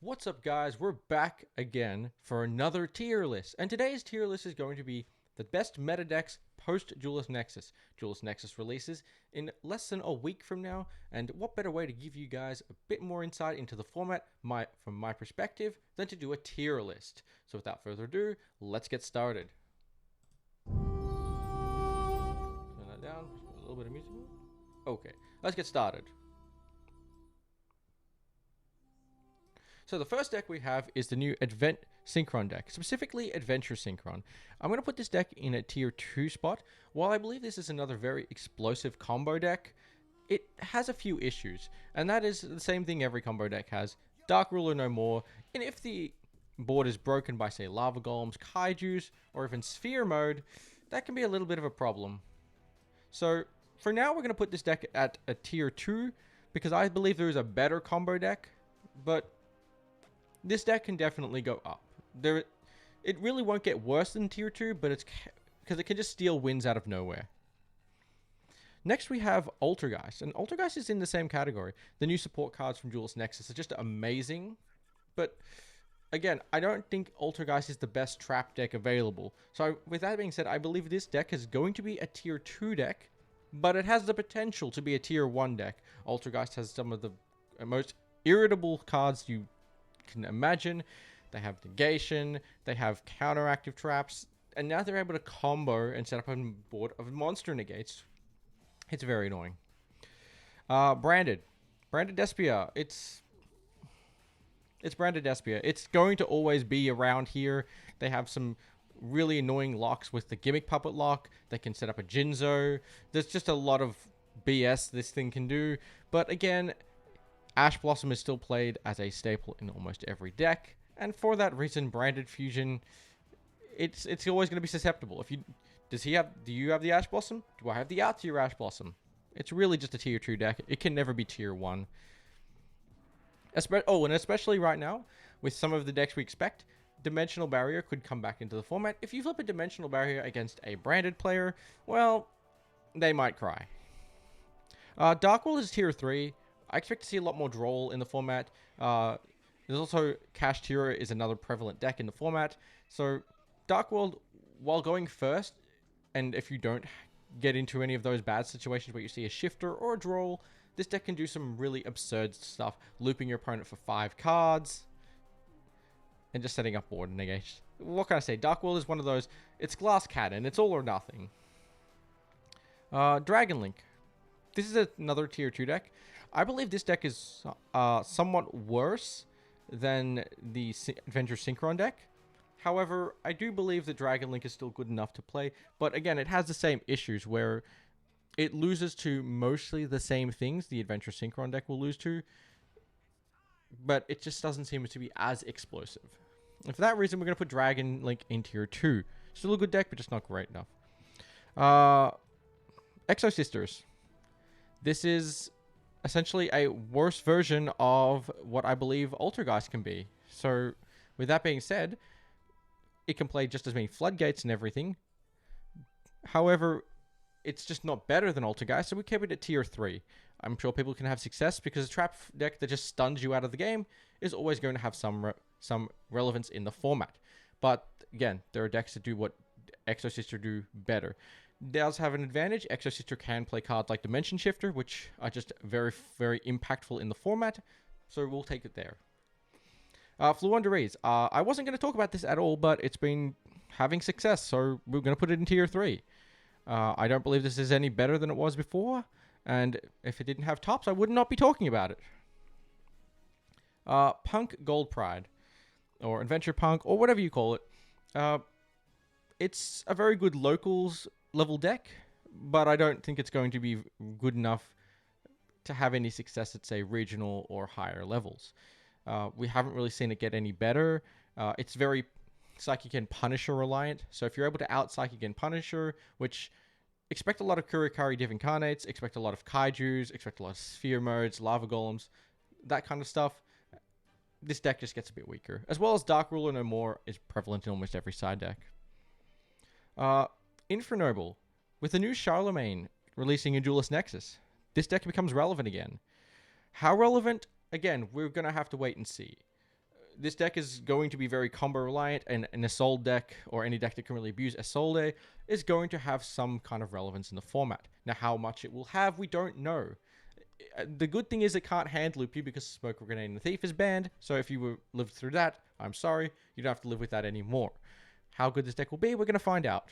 What's up, guys? We're back again for another tier list, and today's tier list is going to be the best meta decks post Duelist Nexus. Duelist Nexus releases in less than a week from now, and what better way to give you guys a bit more insight into the format from my perspective than to do a tier list. So without further ado, let's get started. Turn that down, a little bit of music. Okay, let's get started. So the first deck we have is the new Advent Synchron deck, specifically Adventure Synchron. I'm going to put this deck in a tier 2 spot. While I believe this is another very explosive combo deck, it has a few issues, and that is the same thing every combo deck has. Dark Ruler no more, and if the board is broken by, say, Lava Golems, Kaijus, or even Sphere mode, that can be a little bit of a problem. So for now, we're going to put this deck at a tier 2, because I believe there is a better combo deck, but this deck can definitely go up. It really won't get worse than tier 2, but it's because it can just steal wins out of nowhere. Next we have Altergeist, and Altergeist is in the same category. The new support cards from Duelist Nexus are just amazing, but again, I don't think Altergeist is the best trap deck available. So with that being said, I believe this deck is going to be a tier 2 deck, but it has the potential to be a tier 1 deck. Altergeist has some of the most irritable cards you can imagine. They have negation, they have counteractive traps, and now they're able to combo and set up a board of monster negates. It's very annoying. Branded Despia. It's Branded Despia. It's going to always be around here. They have some really annoying locks with the Gimmick Puppet lock. They can set up a Jinzo. There's just a lot of BS this thing can do. But again, Ash Blossom is still played as a staple in almost every deck, and for that reason, Branded Fusion, it's always going to be susceptible. Do you have the Ash Blossom? Do I have the out tier Ash Blossom? It's really just a tier 2 deck. It can never be tier 1. And especially right now, with some of the decks we expect, Dimensional Barrier could come back into the format. If you flip a Dimensional Barrier against a Branded player, well, they might cry. Dark World is tier 3. I expect to see a lot more Droll in the format. There's also Kashtira is another prevalent deck in the format. So Dark World, while going first, and if you don't get into any of those bad situations where you see a Shifter or a Droll, this deck can do some really absurd stuff, looping your opponent for 5 cards, and just setting up board negation. What can I say? Dark World is one of those, it's Glass Cannon, it's all or nothing. Dragon Link. This is another tier 2 deck. I believe this deck is somewhat worse than the Adventure Synchron deck. However, I do believe that Dragon Link is still good enough to play. But again, it has the same issues where it loses to mostly the same things the Adventure Synchron deck will lose to. But it just doesn't seem to be as explosive. And for that reason, we're going to put Dragon Link in tier 2. Still a good deck, but just not great enough. Exo Sisters. This is essentially a worse version of what I believe Altergeist can be. So, with that being said, it can play just as many floodgates and everything. However, it's just not better than Altergeist, so we keep it at tier 3. I'm sure people can have success because a trap deck that just stuns you out of the game is always going to have some relevance in the format. But again, there are decks that do what Exo Sister do better. Does have an advantage. Exo Sister can play cards like Dimension Shifter, which are just very, very impactful in the format. So we'll take it there. Floowandereeze. I wasn't going to talk about this at all, but it's been having success, so we're going to put it in tier 3. I don't believe this is any better than it was before, and if it didn't have tops, I would not be talking about it. Punk Gold Pride, or Adventure Punk, or whatever you call it. It's a very good locals level deck, but I don't think it's going to be good enough to have any success at, say, regional or higher levels. We haven't really seen it get any better. It's very Psychic and Punisher reliant, so if you're able to out Psychic and Punisher, which expect a lot of Kurikari Div Incarnates, expect a lot of Kaijus, expect a lot of Sphere modes, Lava Golems, that kind of stuff, this deck just gets a bit weaker. As well as Dark Ruler No More is prevalent in almost every side deck. Infernoble. With the new Charlemagne releasing in Duelist Nexus, this deck becomes relevant again. How relevant? Again, we're going to have to wait and see. This deck is going to be very combo reliant, and an Assault deck, or any deck that can really abuse Assault, is going to have some kind of relevance in the format. Now, how much it will have, we don't know. The good thing is it can't hand loop you because Smoke Grenade and the Thief is banned, so if you lived through that, I'm sorry, you don't have to live with that anymore. How good this deck will be, we're going to find out.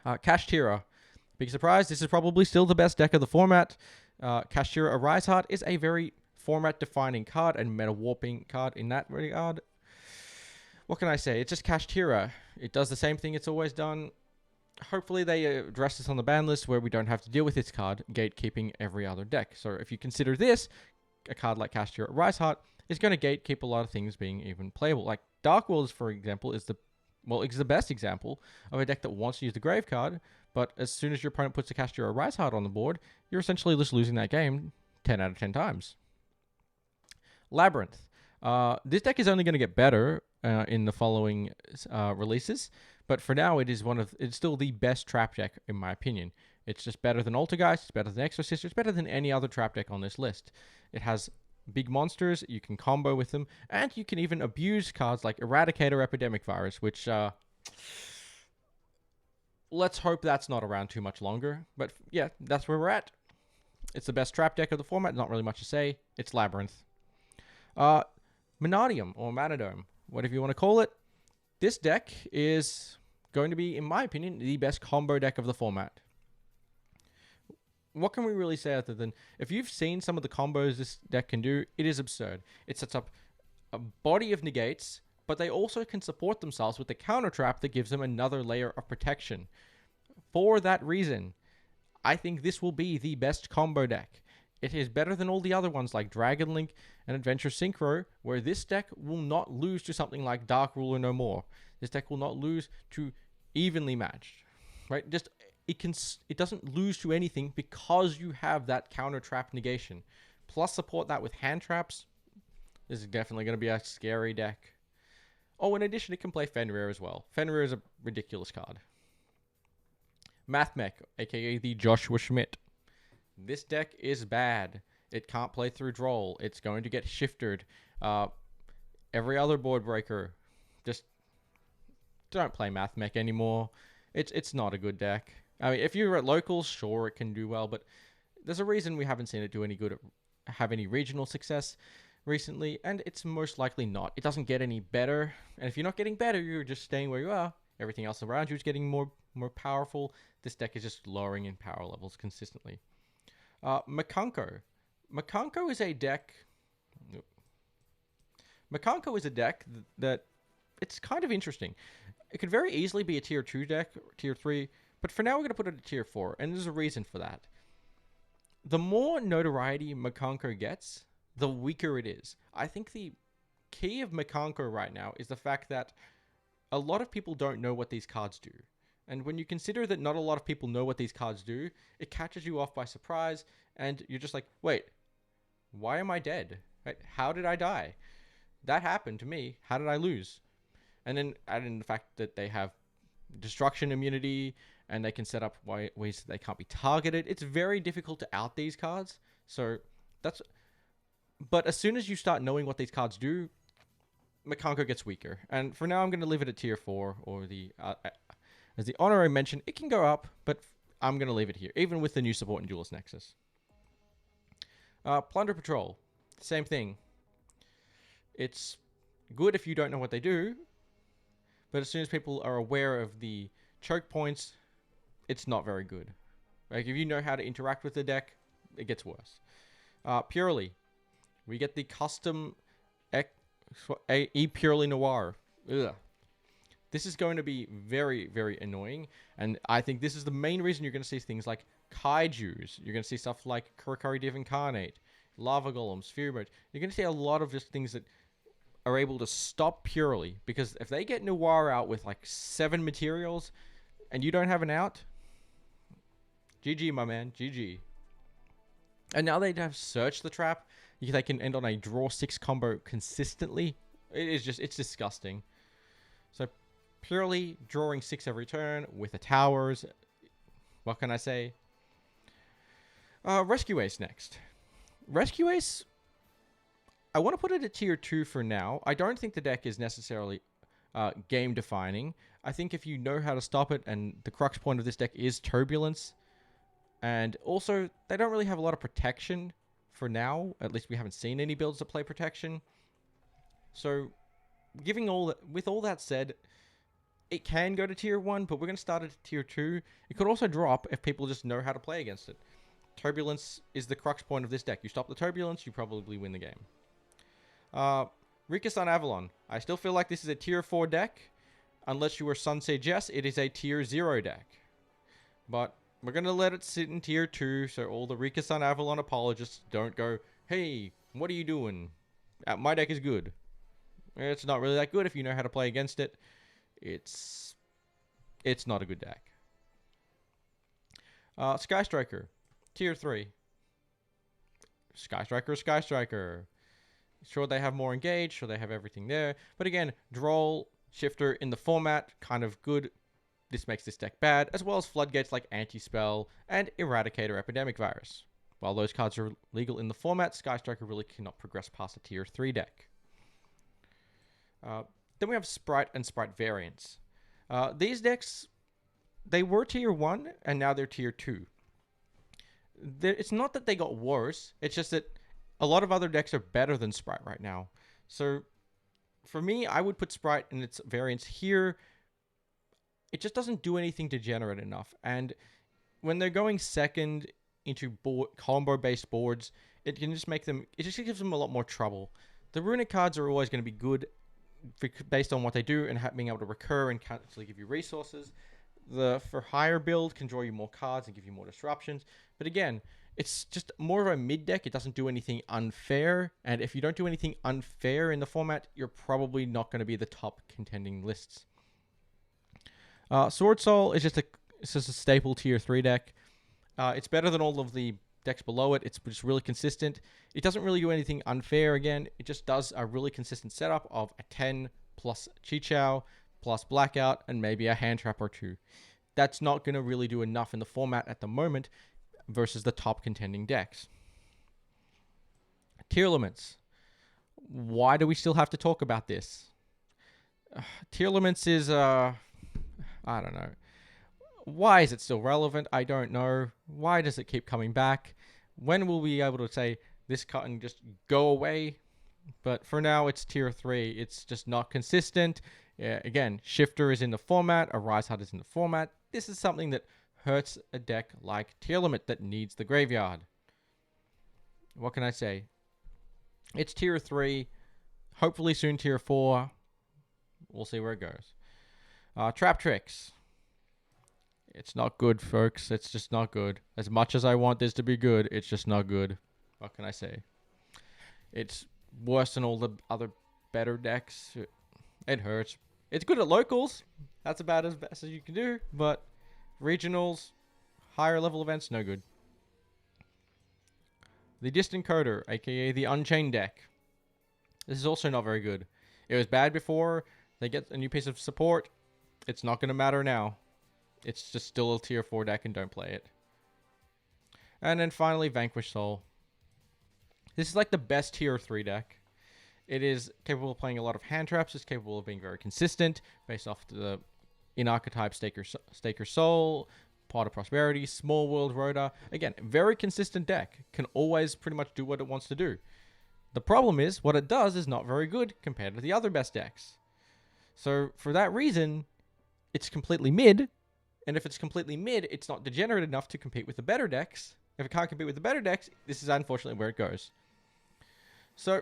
Kashtira. Big surprise, this is probably still the best deck of the format. Kashtira Arise Heart is a very format-defining card and meta-warping card in that regard. What can I say? It's just Kashtira. It does the same thing it's always done. Hopefully they address this on the ban list where we don't have to deal with this card gatekeeping every other deck. So if you consider this, a card like Kashtira Rise Heart is going to gatekeep a lot of things being even playable. Like Dark Worlds, for example, is the best example of a deck that wants to use the Grave card, but as soon as your opponent puts a Kashtira Rise Heart on the board, you're essentially just losing that game 10 out of 10 times. Labyrinth. This deck is only going to get better in the following releases, but for now it's still the best trap deck in my opinion. It's just better than Altergeist, it's better than Exorcist, it's better than any other trap deck on this list. It has big monsters, you can combo with them, and you can even abuse cards like Eradicator Epidemic Virus, which let's hope that's not around too much longer. But yeah, that's where we're at. It's the best trap deck of the format, not really much to say. It's Labyrinth. Manadium, or Manadome, whatever you want to call it. This deck is going to be, in my opinion, the best combo deck of the format. What can we really say other than, if you've seen some of the combos this deck can do, it is absurd. It sets up a body of negates, but they also can support themselves with the counter trap that gives them another layer of protection. For that reason, I think this will be the best combo deck. It is better than all the other ones like Dragon Link and Adventure Synchro, where this deck will not lose to something like Dark Ruler No More. This deck will not lose to Evenly Matched, right? It doesn't lose to anything because you have that counter trap negation. Plus support that with hand traps. This is definitely going to be a scary deck. Oh, in addition, it can play Fenrir as well. Fenrir is a ridiculous card. Mathmech, aka the Joshua Schmidt. This deck is bad. It can't play through Droll. It's going to get shifted. Every other board breaker, just don't play Mathmech anymore. It's not a good deck. I mean, if you're at locals, sure, it can do well, but there's a reason we haven't seen it do any good, have any regional success recently, and it's most likely not. It doesn't get any better, and if you're not getting better, you're just staying where you are. Everything else around you is getting more powerful. This deck is just lowering in power levels consistently. Makanko. Makanko is a deck... Makanko is a deck that it's kind of interesting. It could very easily be a tier 2 deck, or tier 3, but for now we're going to put it at tier 4, and there's a reason for that. The more notoriety Makanko gets, the weaker it is. I think the key of Makanko right now is the fact that a lot of people don't know what these cards do. And when you consider that not a lot of people know what these cards do, it catches you off by surprise, and you're just like, wait, why am I dead? Right? How did I die? That happened to me. How did I lose? And then add in the fact that they have destruction immunity, and they can set up ways that they can't be targeted. It's very difficult to out these cards. So that's... But as soon as you start knowing what these cards do, Makanko gets weaker. And for now, I'm going to leave it at tier 4, or the... as the honorary mention, it can go up, but I'm going to leave it here, even with the new support in Duelist Nexus. Plunder Patrol. Same thing. It's good if you don't know what they do, but as soon as people are aware of the choke points, it's not very good. Like, if you know how to interact with the deck, it gets worse. Purely. We get the custom E Purely Noir. Ugh. This is going to be very, very annoying, and I think this is the main reason you're going to see things like Kaijus. You're going to see stuff like Kurikari Div Incarnate, Lava Golems, Fury Mode. You're going to see a lot of just things that are able to stop Purely, because if they get Noir out with like 7 materials, and you don't have an out, GG, my man, GG. And now they have Search the Trap. They can end on a draw 6 combo consistently. It's disgusting. So Purely drawing 6 every turn with the towers. What can I say? Rescue Ace next. Rescue Ace, I want to put it at tier 2 for now. I don't think the deck is necessarily game defining. I think if you know how to stop it, and the crux point of this deck is Turbulence, and also they don't really have a lot of protection for now. At least we haven't seen any builds that play protection. So, with all that said, it can go to tier 1, but we're going to start it at tier 2. It could also drop if people just know how to play against it. Turbulence is the crux point of this deck. You stop the Turbulence, you probably win the game. Rika Sun Avalon. I still feel like this is a tier 4 deck. Unless you were Sunsage Jess, it is a tier 0 deck. But we're going to let it sit in tier 2 so all the Rika Sun Avalon apologists don't go, hey, what are you doing? My deck is good. It's not really that good if you know how to play against it. It's not a good deck. Sky Striker. Tier 3. Sky Striker. Sure, they have more engage. Sure, they have everything there. But again, Droll, Shifter in the format, kind of good. This makes this deck bad, as well as floodgates like Anti-Spell and Eradicator Epidemic Virus. While those cards are legal in the format, Sky Striker really cannot progress past a tier 3 deck. Then we have Sprite and Sprite variants. These decks, they were tier 1, and now they're tier 2. It's not that they got worse, it's just that a lot of other decks are better than Sprite right now. So, for me, I would put Sprite and its variants here. It just doesn't do anything degenerate enough. And when they're going second into combo-based boards, it just gives them a lot more trouble. The Runic cards are always going to be good based on what they do and being able to recur and actually give you resources. The for higher build can draw you more cards and give you more disruptions. But again, it's just more of a mid deck. It doesn't do anything unfair. And if you don't do anything unfair in the format, you're probably not going to be the top contending lists. Sword Soul is just a staple tier 3 deck. It's better than all of the decks below it. It's just really consistent. It doesn't really do anything unfair again. It just does a really consistent setup of a 10 plus Chichao plus Blackout and maybe a hand trap or 2. That's not going to really do enough in the format at the moment versus the top contending decks. Tier limits. Why do we still have to talk about this? Tier limits is, I don't know. Why is it still relevant? I don't know. Why does it keep coming back? When will we be able to say this cut and just go away? But for now, it's tier 3. It's just not consistent. Yeah, again, Shifter is in the format. Arise Hut is in the format. This is something that hurts a deck like Tier Limit that needs the graveyard. What can I say? It's tier 3. Hopefully soon tier 4. We'll see where it goes. Trap Tricks. It's not good, folks. It's just not good. As much as I want this to be good, it's just not good. What can I say? It's worse than all the other better decks. It hurts. It's good at locals. That's about as best as you can do. But regionals, higher level events, no good. The Distant Coder, aka the Unchained deck. This is also not very good. It was bad before. They get a new piece of support. It's not going to matter now. It's just still a tier 4 deck and don't play it. And then finally, Vanquish Soul. This is like the best tier 3 deck. It is capable of playing a lot of hand traps. It's capable of being very consistent based off the in-archetype Staker Soul, Pot of Prosperity, Small World Rhoda. Again, very consistent deck. Can always pretty much do what it wants to do. The problem is, what it does is not very good compared to the other best decks. So, for that reason, it's completely mid. And if it's completely mid, it's not degenerate enough to compete with the better decks. If it can't compete with the better decks, this is unfortunately where it goes. So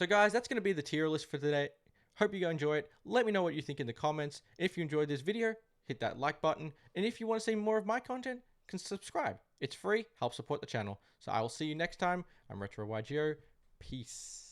guys, that's going to be the tier list for today. Hope you enjoy it. Let me know what you think in the comments. If you enjoyed this video, hit that like button. And if you want to see more of my content, can subscribe. It's free, helps support the channel. So I will see you next time. I'm RetroYGO. Peace.